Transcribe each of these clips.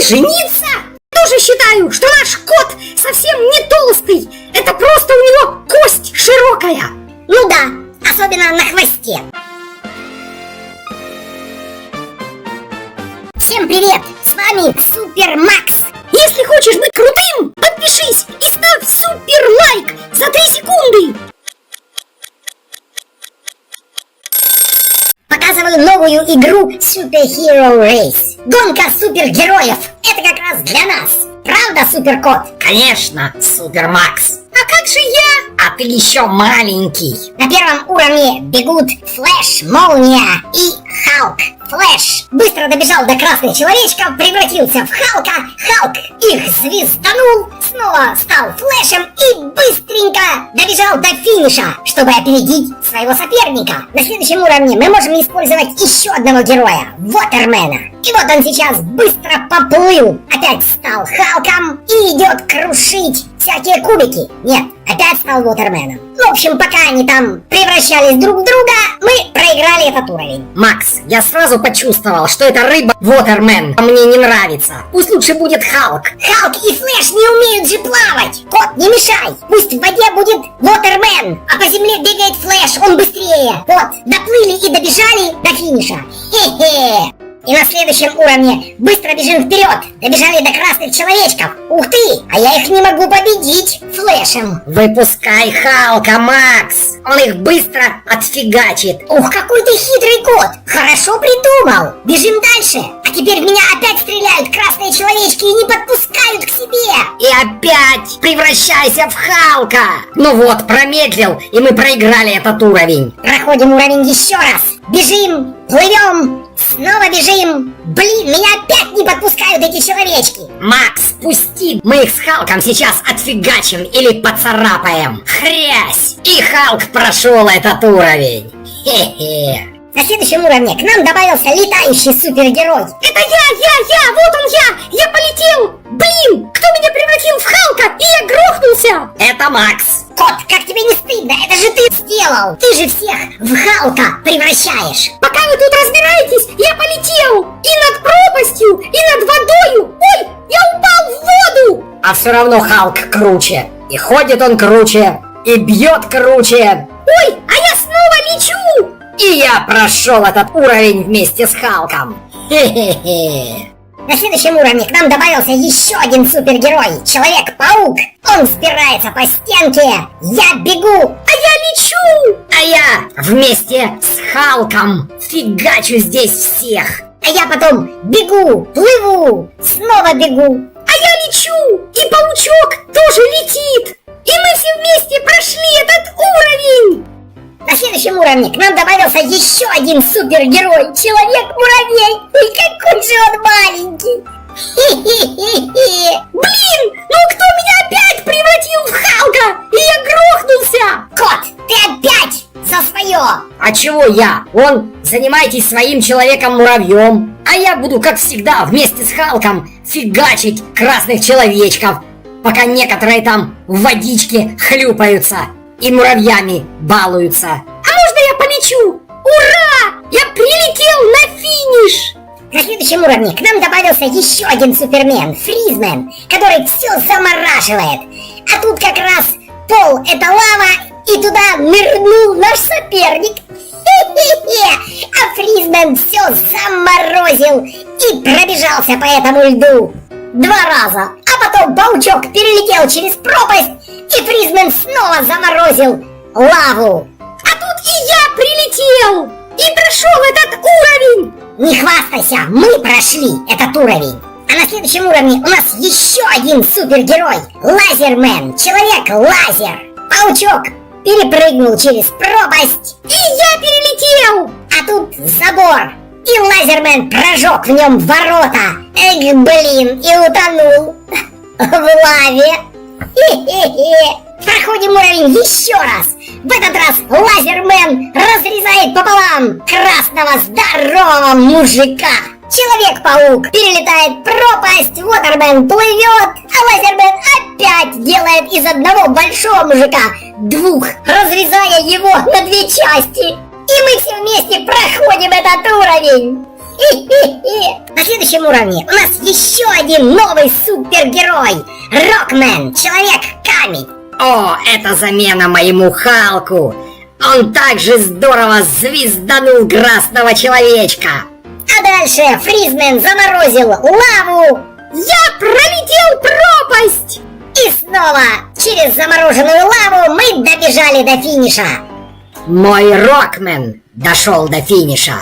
жениться? Тоже считаю, что наш кот совсем не толстый. Это просто у него кость широкая. Ну да, особенно на хвосте. Всем привет! С вами Супер Макс. Если хочешь быть крутым, подпишись и ставь супер лайк за 3 секунды. Показываю новую игру Super Hero Race. Гонка супергероев. Это как раз для нас. Правда, Суперкот? Конечно, Супер Макс. А как же я? А ты еще маленький. На первом уровне бегут Флэш, Молния и Халк. Флэш быстро добежал до красных человечков, превратился в Халка. Халк их звезданул, снова стал Флэшем и быстренько добежал до финиша, чтобы опередить своего соперника. На следующем уровне мы можем использовать еще одного героя, Вотермена. И вот он сейчас быстро поплыл, опять стал Халком и идет крушить всякие кубики. Нет, опять стал Вотерменом. В общем, пока они там превращались друг в друга, мы проиграли этот уровень. Макс, я сразу почувствовал, что эта рыба Вотермен мне не нравится. Пусть лучше будет Халк. Халк и Флэш не умеют же плавать. Кот, не мешай. Пусть в воде будет Вотермен, а по земле бегает Флэш, он быстрее. Вот, доплыли и добежали до финиша. Хе-хе. И на следующем уровне быстро бежим вперед. Добежали до красных человечков. Ух ты, а я их не могу победить Флэшем. Выпускай Халка, Макс. Он их быстро отфигачит. Ух, какой ты хитрый кот. Хорошо придумал. Бежим дальше. А теперь в меня опять стреляют красные человечки и не подпускают к себе. И опять превращайся в Халка. Ну вот, промедлил, и мы проиграли этот уровень. Проходим уровень еще раз. Бежим, плывем. Снова бежим! Блин, меня опять не подпускают эти человечки! Макс, пусти! Мы их с Халком сейчас отфигачим или поцарапаем! Хрясь! И Халк прошел этот уровень! Хе-хе! На следующем уровне к нам добавился летающий супергерой. Это я! Вот он я! Я полетел! Блин! Кто меня превратил в Халка? И я грохнулся! Это Макс! Кот, как тебе не стыдно? Это же ты сделал! Ты же всех в Халка превращаешь! Пока вы тут разбираетесь, я полетел! И над пропастью, и над водою! Ой, я упал в воду! А все равно Халк круче! И ходит он круче, и бьет круче! Ой, а я снова лечу! И я прошел этот уровень вместе с Халком! Хе-хе-хе! На следующем уровне к нам добавился еще один супергерой, Человек-паук. Он взбирается по стенке, я бегу, а я лечу! А я вместе с Халком фигачу здесь всех! А я потом бегу, плыву, снова бегу. А я лечу! И паучок тоже летит! И мы все вместе прошли этот уровень! На следующем уровне к нам добавился еще один супергерой, Человек-муравей. Ой, какой же он маленький. Хе-хе-хе-хе. Блин, ну кто меня опять превратил в Халка? И я грохнулся. Кот, ты опять за свое. А чего я? Вон, занимайтесь своим Человеком-муравьем. А я буду, как всегда, вместе с Халком фигачить красных человечков, пока некоторые там в водичке хлюпаются и муравьями балуются. А можно я полечу? Ура! Я прилетел на финиш! На следующем уровне к нам добавился еще один супермен, Фризмен, который все замораживает. А тут как раз пол это лава, и туда нырнул наш соперник. Хе-хе-хе! А Фризмен все заморозил и пробежался по этому льду 2 раза. А потом паучок перелетел через пропасть, и Фризмен снова заморозил лаву. А тут и я прилетел и прошел этот уровень. Не хвастайся, мы прошли этот уровень. А на следующем уровне у нас еще один супергерой, Лазермен, Человек-лазер. Паучок перепрыгнул через пропасть, и я перелетел. А тут забор, и Лазермен прожег в нем ворота. Эх, блин, и утонул в лаве. Хе-хе-хе. Проходим уровень еще раз. В этот раз Лазермен разрезает пополам красного здорового мужика. Человек-паук перелетает пропасть, Вотермен плывет, а Лазермен опять делает из одного большого мужика 2, разрезая его на 2 части. И мы все вместе проходим этот уровень. На следующем уровне у нас еще один новый супергерой. Рокмен, Человек-камень. О, это замена моему Халку. Он также здорово звезданул красного человечка. А дальше Фризмен заморозил лаву. Я пролетел пропасть! И снова через замороженную лаву мы добежали до финиша. Мой Рокмен дошел до финиша.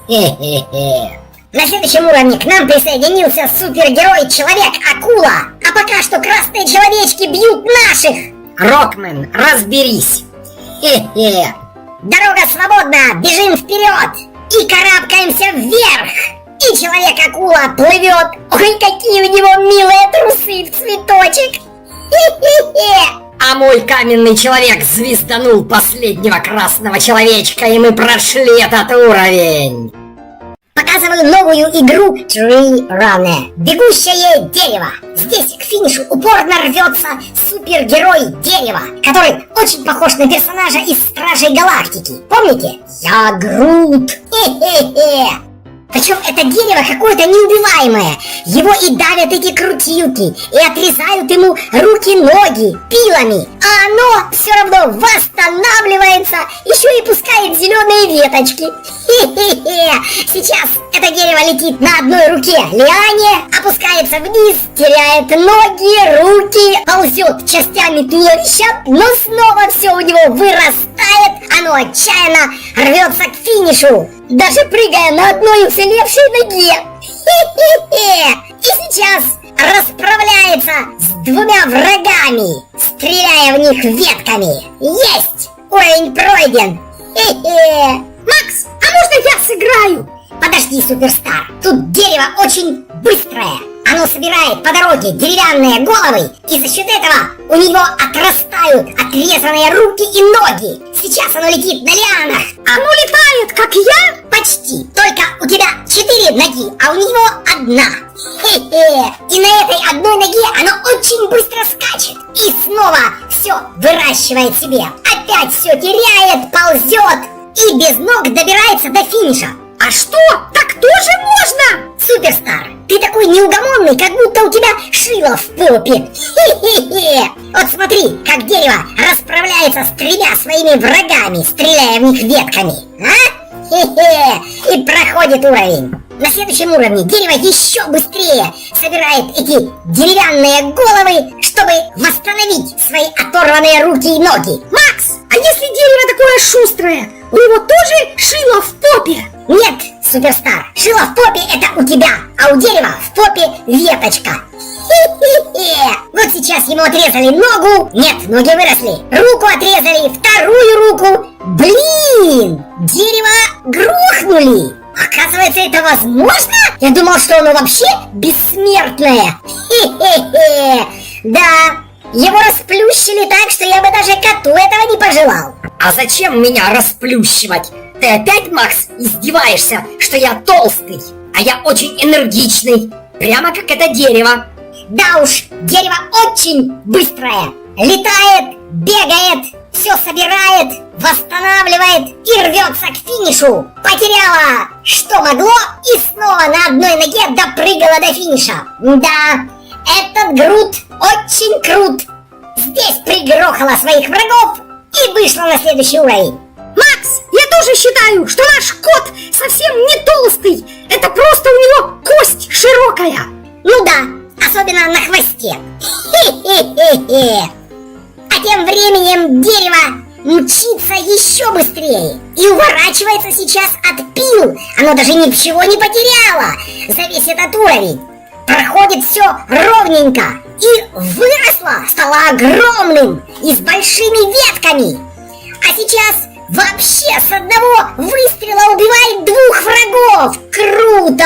Хе-хе-хе. На следующем уровне к нам присоединился супергерой Человек-акула. А пока что красные человечки бьют наших. Рокмен, разберись. Хе-хе. Дорога свободна, бежим вперед и карабкаемся вверх. И Человек-акула плывет. Ой, какие у него милые трусы в цветочек. Хе-хе-хе. А мой каменный человек звезданул последнего красного человечка, и мы прошли этот уровень. Показываю новую игру Tree Runner. Бегущее дерево. Здесь к финишу упорно рвется супергерой дерева, который очень похож на персонажа из Стражей Галактики. Помните? Я Грут. Хе-хе-хе. Причем это дерево какое-то неубиваемое. Его и давят эти крутилки, и отрезают ему руки-ноги пилами. А оно все равно восстанавливается, еще и пускает зеленые веточки. Хе-хе-хе. Сейчас это дерево летит на одной руке лиане, опускается вниз, теряет ноги, руки, ползет частями туловища, но снова все у него вырастает. Оно отчаянно рвется к финишу, даже прыгая на одной уцелевшей ноге. Хе-хе-хе. И сейчас расправляется с двумя врагами, стреляя в них ветками. Есть! Уровень пройден. Хе-хе. Макс, а можно я сыграю? Подожди, Суперстар. Тут дерево очень быстрое. Оно собирает по дороге деревянные головы, и за счет этого у него отрастают отрезанные руки и ноги. Сейчас оно летит на лианах. Оно летает, как я? Почти. Только у тебя 4 ноги, а у него 1. Хе-хе. И на этой одной ноге оно очень быстро скачет. И снова все выращивает себе. Опять все теряет, ползет. И без ног добирается до финиша. А что? Так тоже можно? Суперстар, ты такой неугомонный, как будто у тебя шило в попе. Хе-хе-хе. Вот смотри, как дерево расправляется с 3 своими врагами, стреляя в них ветками. А? Хе-хе. И проходит уровень. На следующем уровне дерево еще быстрее собирает эти деревянные головы, чтобы восстановить свои оторванные руки и ноги. Макс, а если дерево такое шустрое, у него тоже шило в попе? Нет, Суперстар, шило в попе это у тебя, а у дерева в попе веточка. Хе-хе-хе. Вот сейчас ему отрезали ногу. Нет, ноги выросли. Руку отрезали, вторую руку. Блин, дерево грохнули. Оказывается, это возможно? Я думал, что оно вообще бессмертное. Хе-хе-хе. Да, его расплющили так, что я бы даже коту этого не пожелал. А зачем меня расплющивать? Ты опять, Макс, издеваешься, что я толстый, а я очень энергичный, прямо как это дерево. Да уж, дерево очень быстрое. Летает, бегает, все собирает, восстанавливает и рвется к финишу. Потеряла, что могло, и снова на одной ноге допрыгала до финиша. Да, этот Грут очень крут. Здесь пригрохала своих врагов и вышла на следующий уровень. Макс, я тоже считаю, что наш кот совсем не толстый. Это просто у него кость широкая. Ну да, особенно на хвосте. Хе-хе-хе-хе. А тем временем дерево мчится еще быстрее и уворачивается сейчас от пил. Оно даже ничего не потеряло за весь этот уровень. Проходит все ровненько и выросло, стало огромным и с большими ветками. А сейчас вообще с одного выстрела убивает 2 врагов. Круто!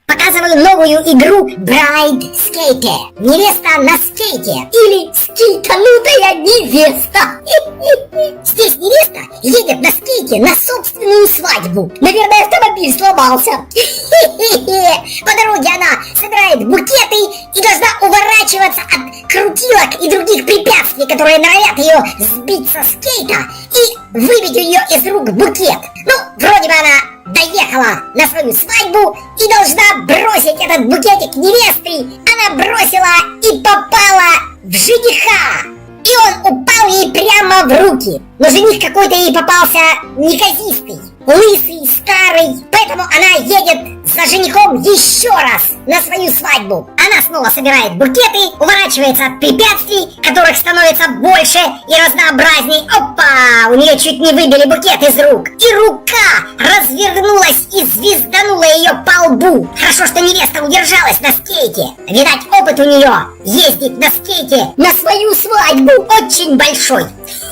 Показываю новую игру Bride Skater. Невеста на скейте. Или скейтанутая невеста. Здесь невеста едет на скейте на собственную свадьбу. Наверное, автомобиль сломался. По дороге она собирает букеты и должна уворачиваться от крутилок и других препятствий, которые норовят ее сбить со скейта и выбить у нее из рук букет. Ну, вроде бы она доехала приехала на свою свадьбу и должна бросить этот букетик невесты. Она бросила и попала в жениха. И он упал ей прямо в руки. Но жених какой-то ей попался неказистый, лысый, старый. Поэтому она едет за женихом еще раз на свою свадьбу. Она снова собирает букеты, уворачивается от препятствий, которых становится больше и разнообразней. Опа! У нее чуть не выбили букет из рук. И рука развернулась и звезданула ее по лбу. Хорошо, что невеста удержалась на скейте. Видать, опыт у нее ездить на скейте на свою свадьбу очень большой.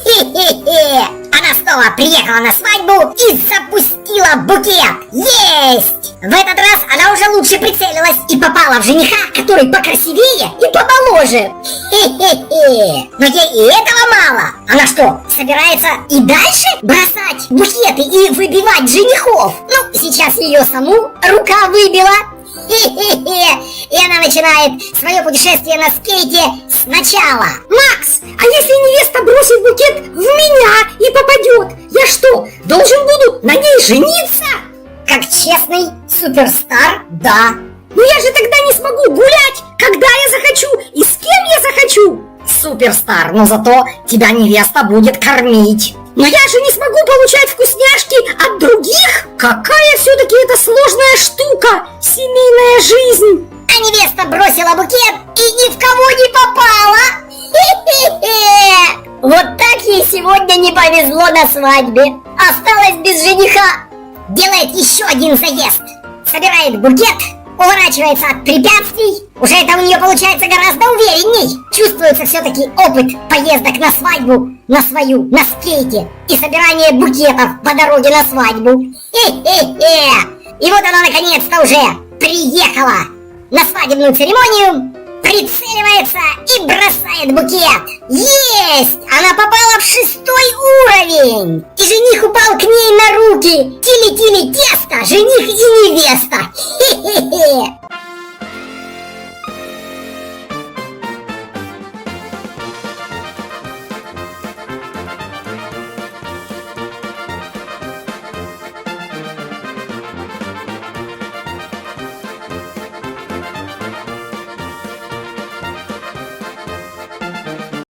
Хе-хе-хе! Она снова приехала на свадьбу и запустила букет. Есть! В этот раз она уже лучше прицелилась и попала в жениха, который покрасивее и помоложе. Хе-хе-хе! Но ей и этого мало. Она что, собирается и дальше бросать букеты и выбивать женихов? Ну, сейчас ее саму рука выбила. Хе-хе-хе! И она начинает свое путешествие на скейте сначала. Макс, а если невеста бросит букет в меня и попадет, я что, должен буду на ней жениться? Как честный суперстар, да. Но я же тогда не смогу гулять, когда я захочу и с кем я захочу. Суперстар, но зато тебя невеста будет кормить. Но я же не смогу получать вкусняшки от других. Какая все-таки это сложная штука, семейная жизнь. А невеста бросила букет и ни в кого не попала. Хе-хе-хе! Вот так ей сегодня не повезло на свадьбе. Осталась без жениха. Делает еще один заезд. Собирает букет, уворачивается от препятствий. Уже это у нее получается гораздо уверенней. Чувствуется все-таки опыт поездок на свадьбу, на свою, на скейте. И собирание букетов по дороге на свадьбу. Хе-хе-хе! И вот она наконец-то уже приехала на свадебную церемонию, прицеливается и бросает букет. Есть! Она попала в 6-й уровень! И жених упал к ней на руки. Тили-тили тесто, жених и невеста. Хе-хе-хе!